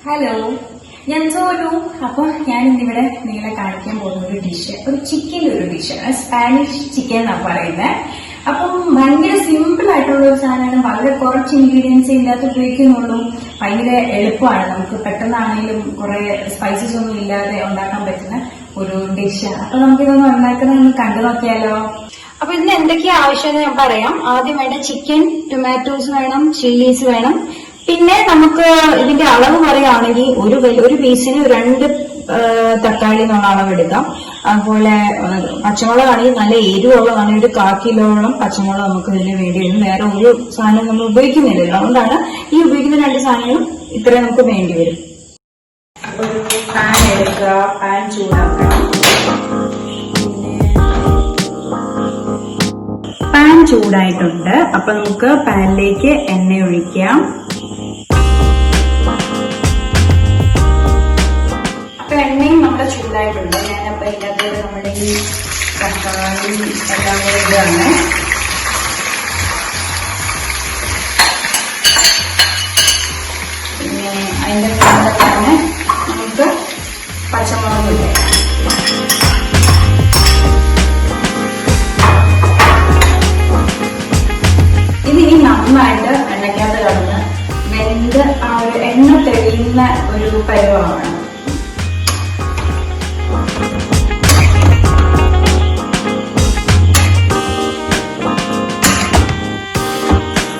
Hello, ഞാൻ സോനു. അപ്പൊ ഞാൻ ഇന്നിവിടെ നിങ്ങളെ കാണിക്കാൻ പോകുന്ന ഒരു ഡിഷ്, ഒരു ചിക്കൻ്റെ ഒരു ഡിഷാണ്. സ്പാനിഷ് ചിക്കൻ എന്നാണ് പറയുന്നത്. അപ്പം ഭയങ്കര സിമ്പിൾ ആയിട്ടുള്ള ഒരു സാധനമാണ്. വളരെ കുറച്ച് ഇൻഗ്രീഡിയൻസ് ഇതിനകത്ത് ഉപയോഗിക്കുന്നുള്ളൂ. ഭയങ്കര എളുപ്പമാണ്. നമുക്ക് പെട്ടെന്നാണെങ്കിലും കുറെ സ്പൈസസ് ഒന്നും ഇല്ലാതെ ഉണ്ടാക്കാൻ പറ്റുന്ന ഒരു ഡിഷാണ്. അപ്പൊ നമുക്കിതൊന്ന് ഉണ്ടാക്കുന്നത് കണ്ടു നോക്കിയാലോ? അപ്പൊ ഇതിന് എന്തൊക്കെയാ ആവശ്യമെന്ന് ഞാൻ പറയാം. ആദ്യം വേണ്ട ചിക്കൻ, ടൊമാറ്റോസ് വേണം, ചില്ലീസ് വേണം. പിന്നെ നമുക്ക് ഇതിന്റെ അളവ് പറയുകയാണെങ്കിൽ ഒരു പീസിന് 2 തക്കാളി എന്നുള്ള അളവ് എടുക്കാം. അതുപോലെ പച്ചമുളകാണെങ്കിൽ നല്ല എരിവുള്ളതാണെങ്കിൽ 1/4 കിലോളം പച്ചമുളക് നമുക്ക് ഇതിന് വേണ്ടി വരും. വേറെ ഒരു സാധനം നമ്മൾ ഉപയോഗിക്കുന്നില്ലല്ലോ, അതുകൊണ്ടാണ് ഈ ഉപയോഗിക്കുന്ന 2 സാധനങ്ങളും ഇത്രയും നമുക്ക് വേണ്ടി വരും. ഒരു പാൻ എടുക്കുക, പാൻ ചൂടാക്കണം. പാൻ ചൂടായിട്ടുണ്ട്. അപ്പൊ നമുക്ക് പാനിലേക്ക് എണ്ണ ഒഴിക്കാം. അപ്പൊ എണ്ണയും നമ്മുടെ ചൂടായിട്ടുണ്ട്. ഞാനപ്പോ ഇതിനകത്ത് നമ്മുടെ ഈ തക്കാളി എല്ലാം കൂടെ ഇതാണ്. പിന്നെ അതിന്റെ കൂടെ തന്നെ നമുക്ക് പച്ചമുളക് ഇടാം. ഇതിനി നന്നായിട്ട് എണ്ണയ്ക്കകത്ത് കിടന്ന് വെന്ത് ആ ഒരു എണ്ണ തെളിയുന്ന ഒരു പരുവമാണ്.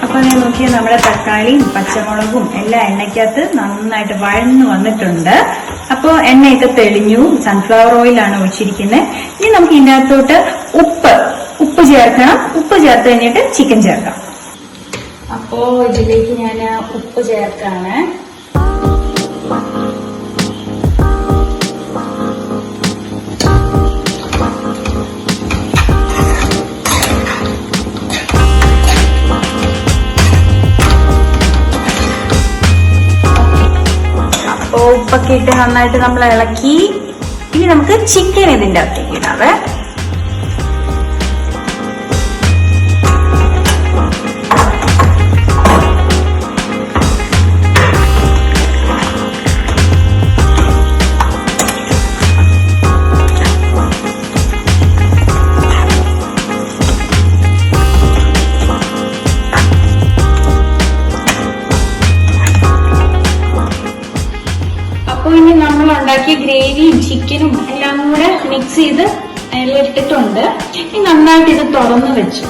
അപ്പൊ ഞാൻ നോക്കിയാൽ നമ്മുടെ തക്കാളിയും പച്ചമുളകും എല്ലാം എണ്ണയ്ക്കകത്ത് നന്നായിട്ട് വഴന്നു വന്നിട്ടുണ്ട്. അപ്പൊ എണ്ണയൊക്കെ തെളിഞ്ഞു. സൺഫ്ലവർ ഓയിലാണ് ഒഴിച്ചിരിക്കുന്നത്. ഇനി നമുക്ക് ഇതിനകത്തോട്ട് ഉപ്പ് ചേർക്കണം. ഉപ്പ് ചേർത്ത് കഴിഞ്ഞിട്ട് ചിക്കൻ ചേർക്കാം. അപ്പോ ഇതിലേക്ക് ഞാൻ ഉപ്പ് ചേർക്കാണ്. അപ്പോ ഉപ്പൊക്കെ ഇട്ട് നന്നായിട്ട് നമ്മൾ ഇളക്കി. ഇനി നമുക്ക് ചിക്കൻ ഇതിന്റെ അകത്തേക്ക് ഇടാവേ. അപ്പൊ ഇനി നമ്മൾ ഉണ്ടാക്കിയ ഗ്രേവിയും ചിക്കനും എല്ലാം കൂടെ മിക്സ് ചെയ്ത് അതിലിട്ടിട്ടുണ്ട്. ഇനി നന്നായിട്ട് ഇത് തുറന്ന് വെച്ചു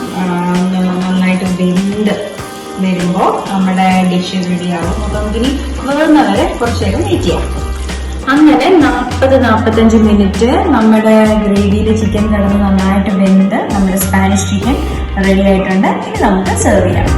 നന്നായിട്ട് വെന്ത് വരുമ്പോ നമ്മുടെ ഡിഷ് റെഡിയാകും. അപ്പൊ നമുക്കിനി വേർന്നവരെ കുറച്ചു നേരം വെയിറ്റ് ചെയ്യാം. അങ്ങനെ 40-45 മിനിറ്റ് നമ്മുടെ ഗ്രേവിയിൽ ചിക്കൻ കിടന്ന് നന്നായിട്ട് വെന്ത് നമ്മുടെ സ്പാനിഷ് ചിക്കൻ റെഡി ആയിട്ടുണ്ട്. ഇനി നമുക്ക് സെർവ് ചെയ്യാം.